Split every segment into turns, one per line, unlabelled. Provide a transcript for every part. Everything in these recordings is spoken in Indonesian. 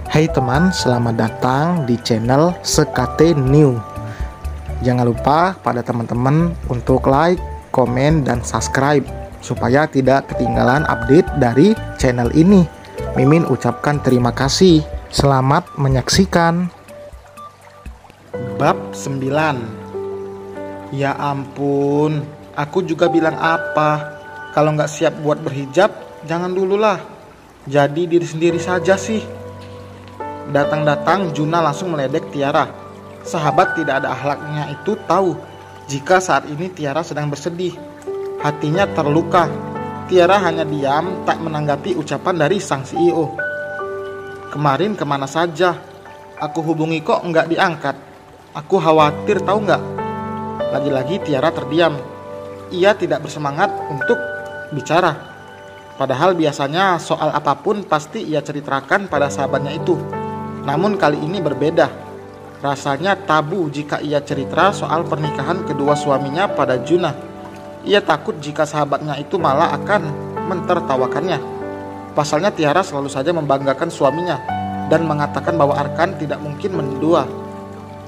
Hai teman, selamat datang di channel Sekate New. Jangan lupa pada teman-teman untuk like, komen, dan subscribe supaya tidak ketinggalan update dari channel ini. Mimin ucapkan terima kasih. Selamat menyaksikan. Bab 9. Ya ampun, aku juga bilang apa? Kalau nggak siap buat berhijab, jangan dululah. Jadi diri sendiri saja sih. Datang-datang Juna langsung meledek Tiara. Sahabat tidak ada akhlaknya itu tahu jika saat ini Tiara sedang bersedih. Hatinya terluka. Tiara hanya diam tak menanggapi ucapan dari sang CEO. Kemarin kemana saja? Aku hubungi kok nggak diangkat. Aku khawatir tahu nggak? Lagi-lagi Tiara terdiam. Ia tidak bersemangat untuk bicara. Padahal biasanya soal apapun pasti ia ceritakan pada sahabatnya itu. Namun kali ini berbeda. Rasanya tabu jika ia cerita soal pernikahan kedua suaminya pada Juna. Ia takut jika sahabatnya itu malah akan mentertawakannya. Pasalnya Tiara selalu saja membanggakan suaminya dan mengatakan bahwa Arkan tidak mungkin mendua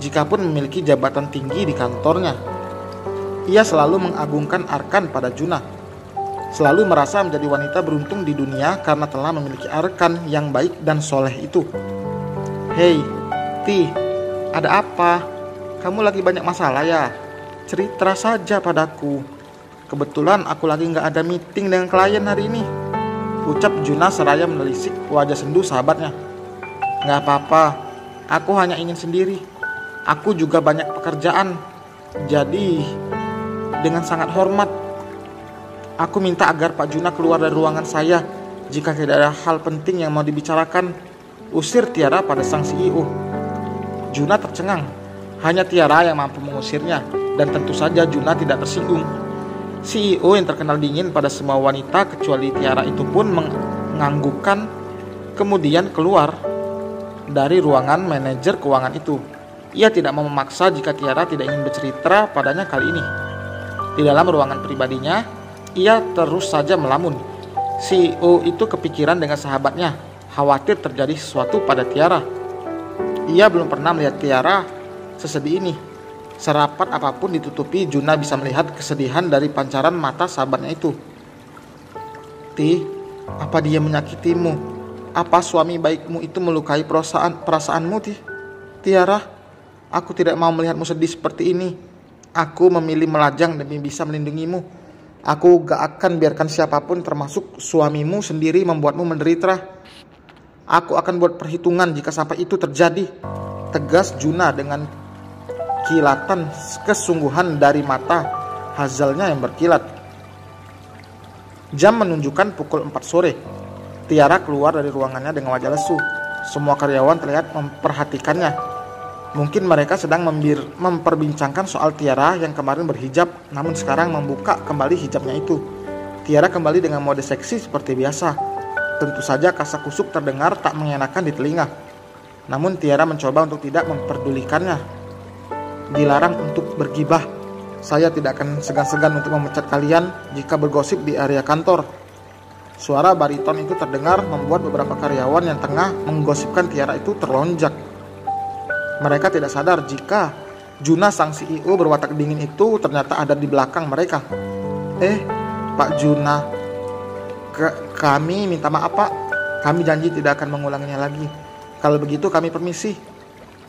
jikapun memiliki jabatan tinggi di kantornya. Ia selalu mengagungkan Arkan pada Juna. Selalu merasa menjadi wanita beruntung di dunia karena telah memiliki Arkan yang baik dan soleh itu. Hei, Ti, ada apa? Kamu lagi banyak masalah ya? Cerita saja padaku. Kebetulan aku lagi nggak ada meeting dengan klien hari ini, ucap Juna seraya menelisik wajah sendu sahabatnya. Nggak apa-apa, aku hanya ingin sendiri. Aku juga banyak pekerjaan. Jadi, dengan sangat hormat, aku minta agar Pak Juna keluar dari ruangan saya jika tidak ada hal penting yang mau dibicarakan, usir Tiara pada sang CEO. Juna tercengang. Hanya Tiara yang mampu mengusirnya, dan tentu saja Juna tidak tersinggung. CEO yang terkenal dingin pada semua wanita kecuali Tiara itu pun menganggukkan, kemudian keluar dari ruangan manajer keuangan itu. Ia tidak mau memaksa jika Tiara tidak ingin bercerita padanya kali ini. Di dalam ruangan pribadinya, ia terus saja melamun. CEO itu kepikiran dengan sahabatnya, khawatir terjadi sesuatu pada Tiara. Ia belum pernah melihat Tiara sesedih ini. Serapat apapun ditutupi, Juna bisa melihat kesedihan dari pancaran mata sahabatnya itu. Ti, apa dia menyakitimu? Apa suami baikmu itu melukai perasaanmu, Ti? Tiara, aku tidak mau melihatmu sedih seperti ini. Aku memilih melajang demi bisa melindungimu. Aku gak akan biarkan siapapun termasuk suamimu sendiri membuatmu menderita. Aku akan buat perhitungan jika sampai itu terjadi, tegas Juna dengan kilatan kesungguhan dari mata Hazalnya yang berkilat. Jam menunjukkan pukul 4 sore. Tiara keluar dari ruangannya dengan wajah lesu. Semua karyawan terlihat memperhatikannya. Mungkin mereka sedang memperbincangkan soal Tiara yang kemarin berhijab, namun sekarang membuka kembali hijabnya itu. Tiara kembali dengan mode seksi seperti biasa. Tentu saja kasak-kusuk terdengar tak mengenakan di telinga. Namun Tiara mencoba untuk tidak memperdulikannya. Dilarang untuk bergibah. Saya tidak akan segan-segan untuk memecat kalian jika bergosip di area kantor. Suara bariton itu terdengar membuat beberapa karyawan yang tengah menggosipkan Tiara itu terlonjak. Mereka tidak sadar jika Juna sang CEO berwatak dingin itu ternyata ada di belakang mereka. Pak Juna, kami minta maaf Pak. Kami janji tidak akan mengulanginya lagi. Kalau begitu kami permisi.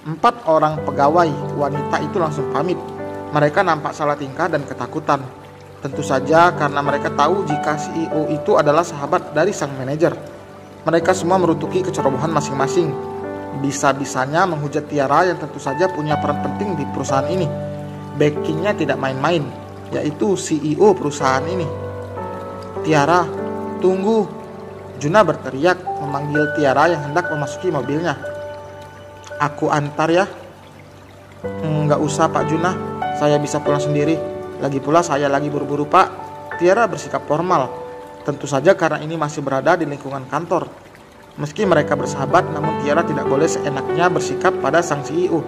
4 orang pegawai wanita itu langsung pamit. Mereka nampak salah tingkah dan ketakutan. Tentu saja karena mereka tahu jika CEO itu adalah sahabat dari sang manajer. Mereka semua merutuki kecerobohan masing-masing. Bisa-bisanya menghujat Tiara yang tentu saja punya peran penting di perusahaan ini. Backingnya tidak main-main, yaitu CEO perusahaan ini. Tiara, tunggu! Juna berteriak memanggil Tiara yang hendak memasuki mobilnya. Aku antar ya. Nggak usah Pak Juna, saya bisa pulang sendiri. Lagi pula saya lagi buru-buru Pak. Tiara bersikap formal. Tentu saja karena ini masih berada di lingkungan kantor. Meski mereka bersahabat, namun Tiara tidak boleh seenaknya bersikap pada sang CEO.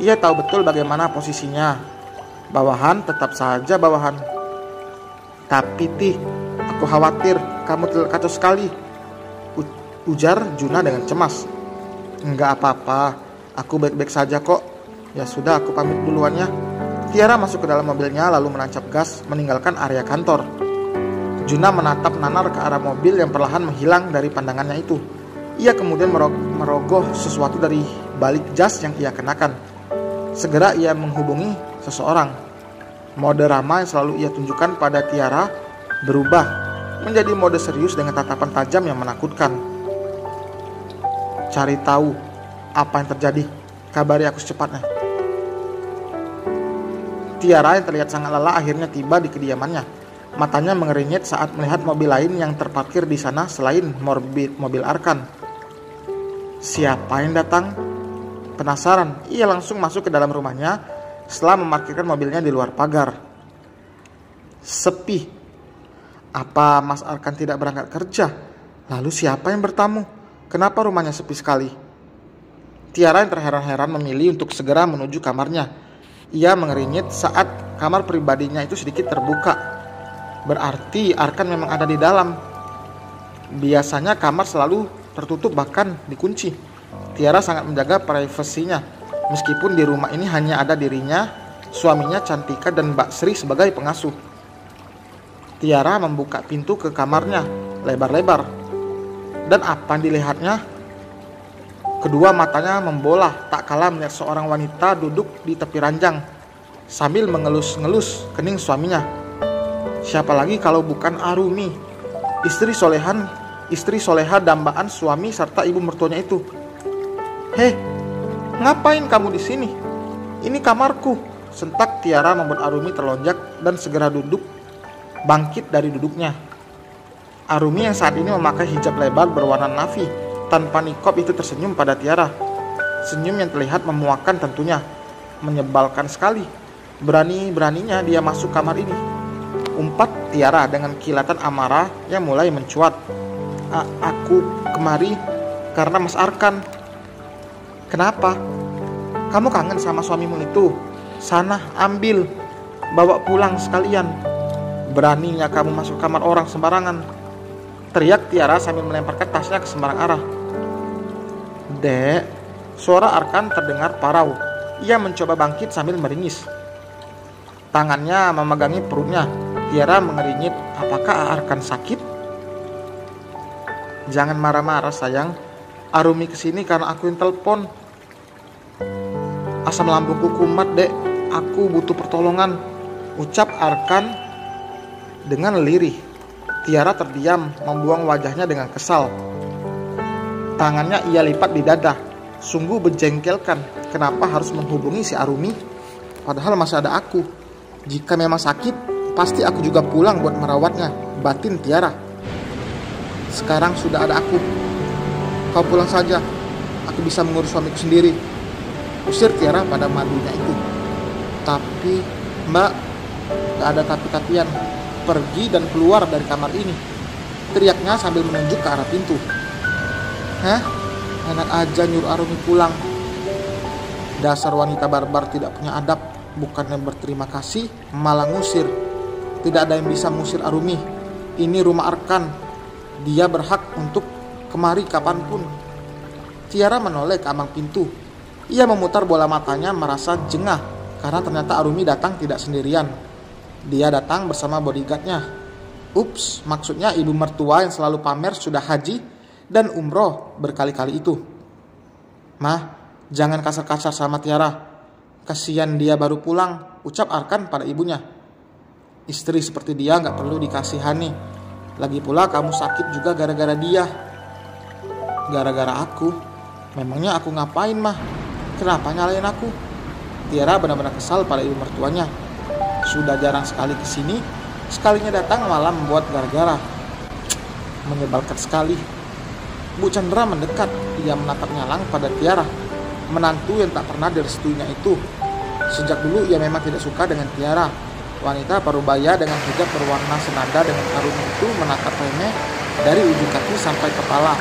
Ia tahu betul bagaimana posisinya. Bawahan tetap saja bawahan. Tapi Ti, aku khawatir kamu kacau sekali, ujar Juna dengan cemas. Enggak apa-apa, aku baik-baik saja kok. Ya sudah, aku pamit duluan ya. Tiara masuk ke dalam mobilnya lalu menancap gas meninggalkan area kantor. Juna menatap nanar ke arah mobil yang perlahan menghilang dari pandangannya itu. Ia kemudian merogoh sesuatu dari balik jas yang ia kenakan. Segera ia menghubungi seseorang. Mode ramah yang selalu ia tunjukkan pada Tiara berubah menjadi mode serius dengan tatapan tajam yang menakutkan. Cari tahu apa yang terjadi. Kabari aku secepatnya. Tiara yang terlihat sangat lelah akhirnya tiba di kediamannya. Matanya mengeringit saat melihat mobil lain yang terparkir di sana selain mobil Arkan. Siapa yang datang? Penasaran, ia langsung masuk ke dalam rumahnya setelah memarkirkan mobilnya di luar pagar. Sepi. Apa Mas Arkan tidak berangkat kerja? Lalu siapa yang bertamu? Kenapa rumahnya sepi sekali? Tiara yang terheran-heran memilih untuk segera menuju kamarnya. Ia mengeringit saat kamar pribadinya itu sedikit terbuka. Berarti Arkan memang ada di dalam. Biasanya kamar selalu tertutup bahkan dikunci. Tiara sangat menjaga privasinya. Meskipun di rumah ini hanya ada dirinya, suaminya Cantika dan Mbak Sri sebagai pengasuh. Tiara membuka pintu ke kamarnya lebar-lebar. Dan apa yang dilihatnya? Kedua matanya membola tak kalah melihat seorang wanita duduk di tepi ranjang sambil mengelus-ngelus kening suaminya. Siapa lagi kalau bukan Arumi, istri soleha dambaan suami serta ibu mertuanya itu. Hei, ngapain kamu di sini? Ini kamarku. Sentak Tiara membuat Arumi terlonjak dan segera bangkit dari duduknya. Arumi yang saat ini memakai hijab lebar berwarna navy tanpa nikob itu tersenyum pada Tiara. Senyum yang terlihat memuakkan tentunya. Menyebalkan sekali. Berani-beraninya dia masuk kamar ini. Umpat Tiara dengan kilatan amarah yang mulai mencuat. Aku kemari karena Mas Arkan. Kenapa? Kamu kangen sama suamimu itu? Sana ambil, bawa pulang sekalian. Beraninya kamu masuk kamar orang sembarangan. Teriak Tiara sambil melemparkan tasnya ke sembarang arah. Dek, suara Arkan terdengar parau. Ia mencoba bangkit sambil meringis. Tangannya memegangi perutnya. Tiara mengeringit. Apakah Arkan sakit? Jangan marah-marah sayang. Arumi kesini karena aku yang telepon. Asam lambungku kumat dek. Aku butuh pertolongan, ucap Arkan dengan lirih. Tiara terdiam, membuang wajahnya dengan kesal. Tangannya ia lipat di dada. Sungguh menjengkelkan. Kenapa harus menghubungi si Arumi? Padahal masih ada aku. Jika memang sakit, pasti aku juga pulang buat merawatnya, batin Tiara. Sekarang sudah ada aku. Kau pulang saja. Aku bisa mengurus suamiku sendiri. Usir Tiara pada madunya itu. Tapi, Mbak, gak ada tapi-tapian. Pergi dan keluar dari kamar ini, teriaknya sambil menunjuk ke arah pintu. Hah? Enak aja nyuruh Arumi pulang. Dasar wanita barbar tidak punya adab. Bukannya berterima kasih, malah ngusir. Tidak ada yang bisa mengusir Arumi. Ini rumah Arkan. Dia berhak untuk kemari kapanpun. Tiara menoleh ke ambang pintu. Ia memutar bola matanya merasa jengah karena ternyata Arumi datang tidak sendirian. Dia datang bersama bodyguardnya. Ups, maksudnya ibu mertua yang selalu pamer sudah haji dan umroh berkali-kali itu. Mah, jangan kasar-kasar sama Tiara. Kasihan dia baru pulang, ucap Arkan pada ibunya. Istri seperti dia gak perlu dikasihani. Lagi pula kamu sakit juga gara-gara dia. Gara-gara aku? Memangnya aku ngapain mah? Kenapa nyalain aku? Tiara benar-benar kesal pada ibu mertuanya. Sudah jarang sekali kesini, sekalinya datang malah membuat gara-gara. Menyebalkan sekali. Bu Chandra mendekat. Ia menatap nyalang pada Tiara, menantu yang tak pernah direstuinya itu. Sejak dulu ia memang tidak suka dengan Tiara. Wanita parubaya dengan hijab berwarna senada dengan Arumi itu menatap remeh dari ujung kaki sampai kepala.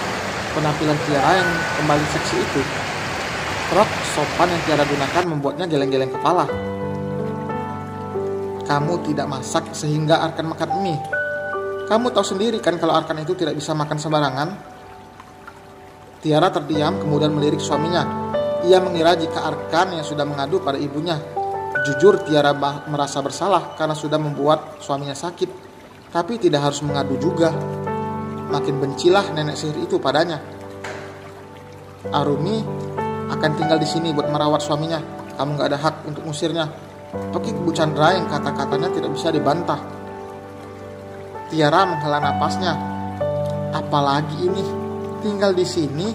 Penampilan Tiara yang kembali seksi itu. Rok sopan yang Tiara gunakan membuatnya geleng-geleng kepala. Kamu tidak masak sehingga Arkan makan mie. Kamu tahu sendiri kan kalau Arkan itu tidak bisa makan sembarangan. Tiara terdiam kemudian melirik suaminya. Ia mengira jika Arkan yang sudah mengadu pada ibunya. Jujur Tiara merasa bersalah karena sudah membuat suaminya sakit. Tapi tidak harus mengadu juga. Makin bencilah nenek sihir itu padanya. Arumi akan tinggal di sini buat merawat suaminya. Kamu gak ada hak untuk ngusirnya. Pekik Bu Chandra yang kata-katanya tidak bisa dibantah. Tiara menghela napasnya. Apalagi ini? Tinggal di sini,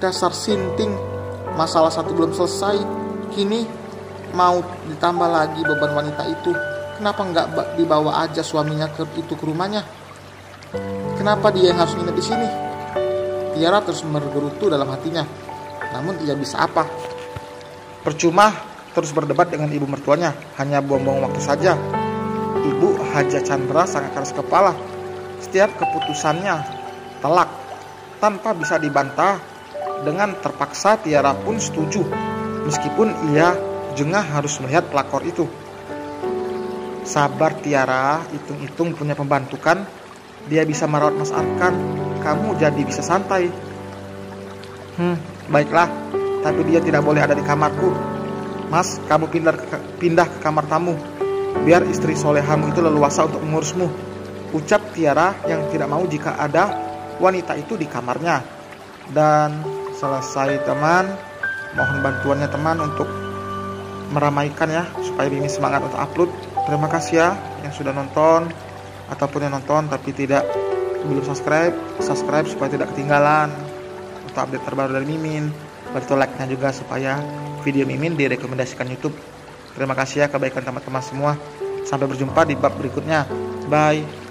dasar sinting. Masalah satu belum selesai, kini mau ditambah lagi beban wanita itu. Kenapa nggak dibawa aja suaminya ke rumahnya? Kenapa dia yang harus nginep di sini? Tiara terus bergerutu dalam hatinya. Namun ia bisa apa? Percuma terus berdebat dengan ibu mertuanya, hanya buang-buang waktu saja. Ibu Haja Chandra sangat keras kepala. Setiap keputusannya telak, tanpa bisa dibantah. Dengan terpaksa Tiara pun setuju, meskipun ia jengah harus melihat pelakor itu. Sabar Tiara, hitung-hitung punya pembantu kan. Dia bisa merawat Mas Arkan, kamu jadi bisa santai. Baiklah, tapi dia tidak boleh ada di kamarku. Mas, kamu pindah ke kamar tamu, biar istri solehamu itu leluasa untuk mengurusmu, ucap Tiara yang tidak mau jika ada wanita itu di kamarnya. Dan selesai teman. Mohon bantuannya teman untuk meramaikan ya, supaya Mimin semangat untuk upload. Terima kasih ya yang sudah nonton, ataupun yang nonton tapi belum subscribe supaya tidak ketinggalan untuk update terbaru dari Mimin. Bantu like-nya juga supaya video Mimin direkomendasikan YouTube. Terima kasih ya kebaikan teman-teman semua. Sampai berjumpa di bab berikutnya. Bye.